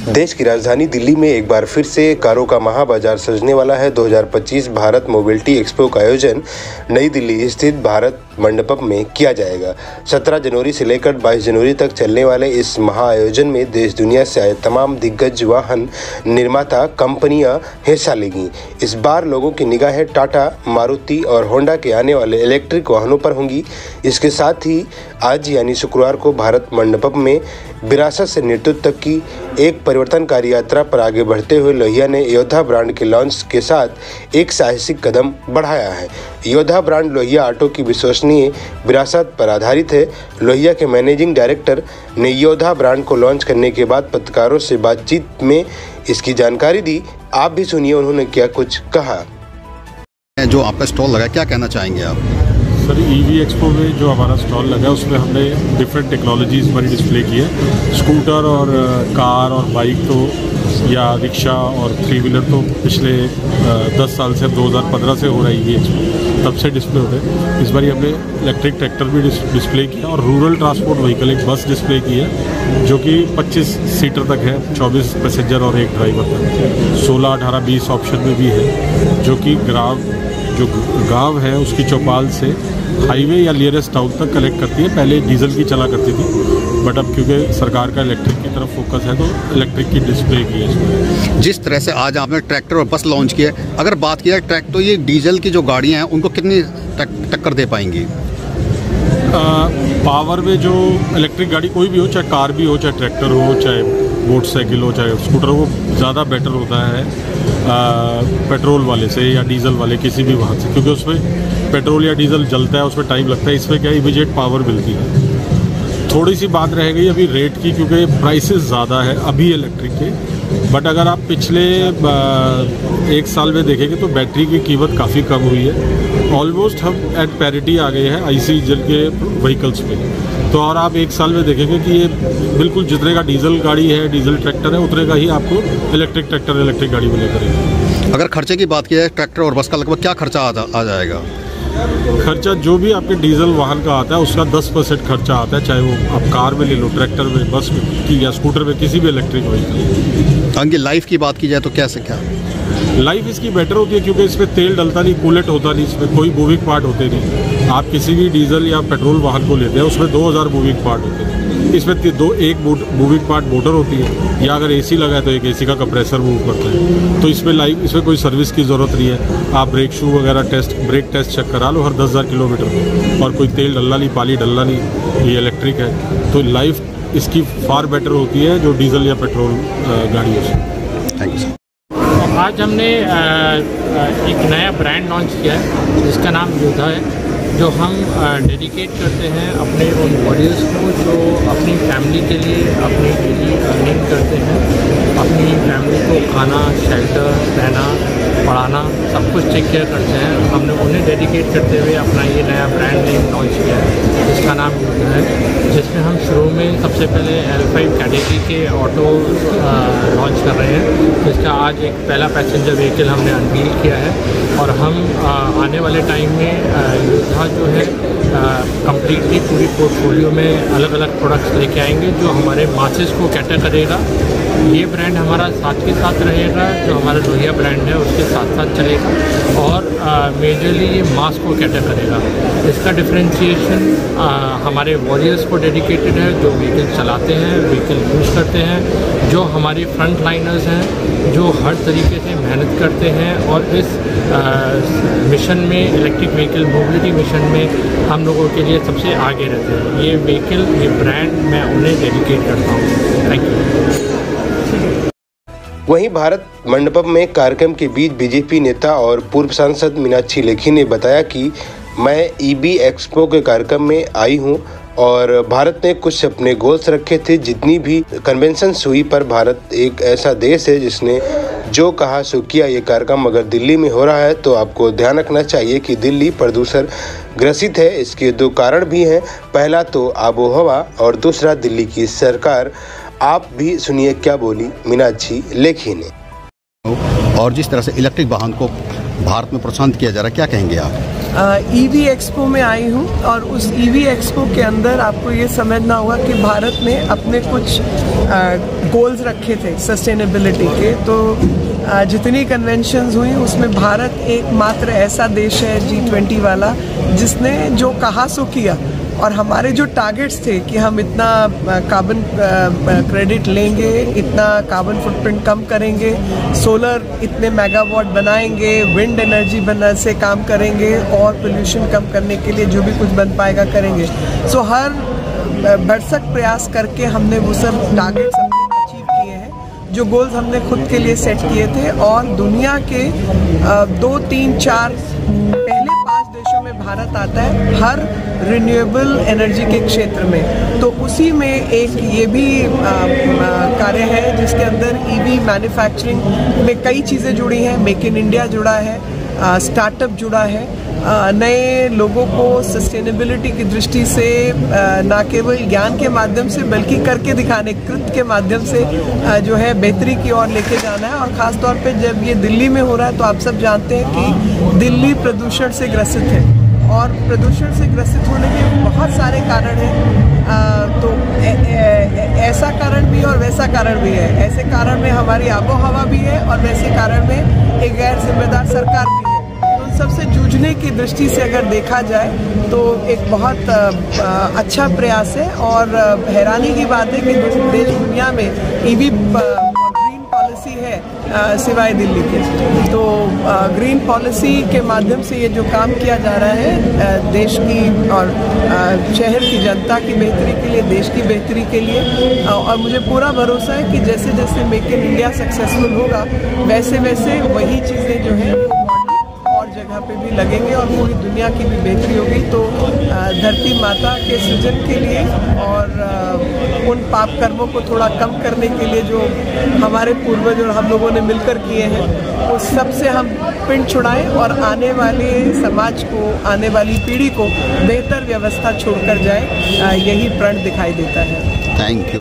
देश की राजधानी दिल्ली में एक बार फिर से कारों का महाबाजार सजने वाला है। 2025 भारत मोबिलिटी एक्सपो का आयोजन नई दिल्ली स्थित भारत मंडपम में किया जाएगा। 17 जनवरी से लेकर 22 जनवरी तक चलने वाले इस महाआयोजन में देश दुनिया से आए तमाम दिग्गज वाहन निर्माता कंपनियां हिस्सा लेंगी। इस बार लोगों की निगाहें टाटा, मारुति और होंडा के आने वाले इलेक्ट्रिक वाहनों पर होंगी। इसके साथ ही आज यानी शुक्रवार को भारत मंडपम में विरासत से नेतृत्व तक की एक परिवर्तनकारी यात्रा पर आगे बढ़ते हुए लोहिया ने योद्धा ब्रांड के लॉन्च के साथ एक साहसिक कदम बढ़ाया है। योद्धा ब्रांड लोहिया ऑटो की विश्वसनीय विरासत पर आधारित है। लोहिया के मैनेजिंग डायरेक्टर ने योद्धा ब्रांड को लॉन्च करने के बाद पत्रकारों से बातचीत में इसकी जानकारी दी। आप भी सुनिए उन्होंने क्या कुछ कहा। जो आपका स्टॉल लगा, क्या कहना चाहेंगे आप? सर, ईवी एक्सपो में जो हमारा स्टॉल लगा है उसमें हमने डिफरेंट टेक्नोलॉजीज़ हमारी डिस्प्ले की है। स्कूटर और कार और बाइक तो या रिक्शा और 3 व्हीलर तो पिछले 10 साल से 2015 से हो रहा है ईवी एक्सपो, तब से डिस्प्ले होते हैं। इस बार हमने इलेक्ट्रिक ट्रैक्टर भी डिस्प्ले किया और रूरल ट्रांसपोर्ट व्हीकल एक बस डिस्प्ले की है जो कि 25 सीटर तक है, 24 पैसेंजर और एक ड्राइवर तक। 16, 18, 20 ऑप्शन में भी है जो कि गाँव है उसकी चौपाल से हाईवे या नियरेस्ट टाउन तक कलेक्ट करती है। पहले डीजल की चला करती थी, बट अब क्योंकि सरकार का इलेक्ट्रिक की तरफ फोकस है तो इलेक्ट्रिक की डिस्प्ले की है इसमें। जिस तरह से आज आपने ट्रैक्टर और बस लॉन्च किया है, अगर बात किया ट्रैक्टर तो ये डीजल की जो गाड़ियाँ हैं उनको कितनी टक्कर दे पाएंगी? पावर में जो इलेक्ट्रिक गाड़ी कोई भी हो, चाहे कार भी हो, चाहे ट्रैक्टर हो, चाहे मोटरसाइकिल हो, चाहे स्कूटर हो, ज़्यादा बेटर होता है पेट्रोल वाले से या डीजल वाले किसी भी वाहन से, क्योंकि उसमें पेट्रोल या डीजल जलता है, उसमें टाइम लगता है। इसमें क्या इमीडिएट पावर मिलती है। थोड़ी सी बात रह गई अभी रेट की, क्योंकि प्राइसेस ज़्यादा है अभी इलेक्ट्रिक के, बट अगर आप पिछले 1 साल में देखेंगे तो बैटरी की कीमत काफ़ी कम हुई है। ऑलमोस्ट हम एट पैरिटी आ गए हैं आईसी इंजन के व्हीकल्स में। तो और आप 1 साल में देखेंगे कि ये बिल्कुल जितने का डीजल गाड़ी है, डीजल ट्रैक्टर है, उतने का ही आपको इलेक्ट्रिक ट्रैक्टर, इलेक्ट्रिक गाड़ी मिलेगा। अगर खर्चे की बात की जाए ट्रैक्टर और बस का लगभग क्या खर्चा आ जाएगा? खर्चा जो भी आपके डीजल वाहन का आता है उसका 10% खर्चा आता है, चाहे वो आप कार में ले लो, ट्रैक्टर में, बस में या स्कूटर में, किसी भी इलेक्ट्रिक व्हीकल। इनकी लाइफ की बात की जाए तो कैसे क्या लाइफ इसकी बेटर होती है, क्योंकि इसमें तेल डलता नहीं, कूलेट होता नहीं, इसमें कोई मूविंग पार्ट होते नहीं। आप किसी भी डीजल या पेट्रोल वाहन को लेते हैं उसमें 2000 मूविंग पार्ट होते हैं। इसमें एक मूविंग पार्ट मोटर होती है, या अगर एसी लगा है तो एक एसी का कंप्रेसर मूव करता है। तो इसमें कोई सर्विस की ज़रूरत नहीं है। आप ब्रेक शू वगैरह ब्रेक टेस्ट चेक करा लो हर 10,000 किलोमीटर, और कोई तेल डलना नहीं, पानी डलना नहीं, ये इलेक्ट्रिक है। तो लाइफ इसकी फार बेटर होती है जो डीजल या पेट्रोल गाड़ियों से। Thank you sir. आज हमने एक नया ब्रांड लॉन्च किया है जिसका नाम योद्धा है, जो हम डेडिकेट करते हैं अपने उन वॉरियर्स को जो अपनी फैमिली के लिए अपनी डेली अर्निंग करते हैं, अपनी फैमिली को खाना, शेल्टर, रहना, पढ़ाना सब कुछ टेक केयर करते हैं। हमने उन्हें डेडिकेट करते हुए अपना ये नया ब्रांड नेम लॉन्च किया है जिसका नाम योद्धा है, जिसमें हम शुरू में सबसे पहले L5 कैटेगरी के ऑटो लॉन्च कर रहे हैं, जिसका आज एक पहला पैसेंजर व्हीकल हमने अनवील किया है। और हम आने वाले टाइम में योद्धा जो है कम्प्लीटली पूरी पोर्टफोलियो में अलग अलग प्रोडक्ट्स लेके आएंगे जो हमारे मासेस को कैटर करेगा। ये ब्रांड हमारा साथ के साथ रहेगा, जो हमारा लोहिया ब्रांड है उसके साथ साथ चलेगा, और मेजरली ये मास को कैटर करेगा। इसका डिफरेंशिएशन हमारे वॉरियर्स को डेडिकेटेड है जो व्हीकल चलाते हैं, व्हीकल यूज़ करते हैं, जो हमारे फ्रंट लाइनर्स हैं जो हर तरीके से मेहनत करते हैं और इस मिशन में, इलेक्ट्रिक व्हीकल मोबिलिटी मिशन में हम लोगों के लिए सबसे आगे रहते हैं। ये व्हीकल, ये ब्रांड मैं उन्हें डेडिकेट करता हूँ। Thank you. वहीं भारत मंडपम में कार्यक्रम के बीच बीजेपी नेता और पूर्व सांसद मीनाक्षी लेखी ने बताया कि मैं ईवी एक्सपो के कार्यक्रम में आई हूं और भारत ने कुछ अपने गोल्स रखे थे। जितनी भी कन्वेंशंस हुई, पर भारत एक ऐसा देश है जिसने जो कहा सो किया। ये कार्यक्रम अगर दिल्ली में हो रहा है तो आपको ध्यान रखना चाहिए कि दिल्ली प्रदूषण ग्रसित है। इसके 2 कारण भी हैं, पहला तो आबोहवा और दूसरा दिल्ली की सरकार। आप भी सुनिए क्या बोली मीनाक्षी लेखी ने। और जिस तरह से इलेक्ट्रिक वाहन को भारत में प्रोत्साहित किया जा रहा है, क्या कहेंगे आप? ईवी एक्सपो में आई हूँ और उस ईवी एक्सपो के अंदर आपको ये समझना होगा कि भारत ने अपने कुछ गोल्स रखे थे सस्टेनेबिलिटी के। तो जितनी कन्वेंशंस हुई उसमें भारत एकमात्र ऐसा देश है G20 वाला जिसने जो कहा सो किया। और हमारे जो टारगेट्स थे कि हम इतना कार्बन क्रेडिट लेंगे, इतना कार्बन फुटप्रिंट कम करेंगे, सोलर इतने मेगावाट बनाएंगे, विंड एनर्जी से काम करेंगे और पोल्यूशन कम करने के लिए जो भी कुछ बन पाएगा करेंगे। सो हर भरसक प्रयास करके हमने वो सब टारगेट्स अचीव किए हैं जो गोल्स हमने खुद के लिए सेट किए थे। और दुनिया के 2, 3, 4 पहले 5 देशों में भारत आता है हर रिन्यूएबल एनर्जी के क्षेत्र में। तो उसी में एक ये भी कार्य है जिसके अंदर ईवी मैन्युफैक्चरिंग में कई चीज़ें जुड़ी हैं। मेक इन इंडिया जुड़ा है, स्टार्टअप जुड़ा है, नए लोगों को सस्टेनेबिलिटी की दृष्टि से ना केवल ज्ञान के माध्यम से बल्कि करके दिखाने, कृत के माध्यम से जो है बेहतरी की ओर लेके जाना है। और ख़ास तौर पे जब ये दिल्ली में हो रहा है तो आप सब जानते हैं कि दिल्ली प्रदूषण से ग्रसित है और प्रदूषण से ग्रसित होने के बहुत सारे कारण हैं। तो ऐसा कारण भी और वैसा कारण भी है। ऐसे कारण में हमारी आबोहवा भी है और वैसे कारण में एक गैर जिम्मेदार सरकार भी है। सबसे जूझने की दृष्टि से अगर देखा जाए तो एक बहुत अच्छा प्रयास है। और हैरानी की बात है कि देश दुनिया में ईवी ग्रीन पॉलिसी है सिवाय दिल्ली के। तो ग्रीन पॉलिसी के माध्यम से ये जो काम किया जा रहा है देश की और शहर की जनता की बेहतरी के लिए, देश की बेहतरी के लिए। और मुझे पूरा भरोसा है कि जैसे जैसे मेक इन इंडिया सक्सेसफुल होगा वैसे वैसे वही चीज़ें जो है जगह पे भी लगेंगे और पूरी दुनिया की भी बेहतरी होगी। तो धरती माता के सृजन के लिए और उन पाप कर्मों को थोड़ा कम करने के लिए जो हमारे पूर्वज और हम लोगों ने मिलकर किए हैं उस सब से हम पिंड छुड़ाएं और आने वाले समाज को, आने वाली पीढ़ी को बेहतर व्यवस्था छोड़कर जाए, यही प्रण दिखाई देता है। Thank you.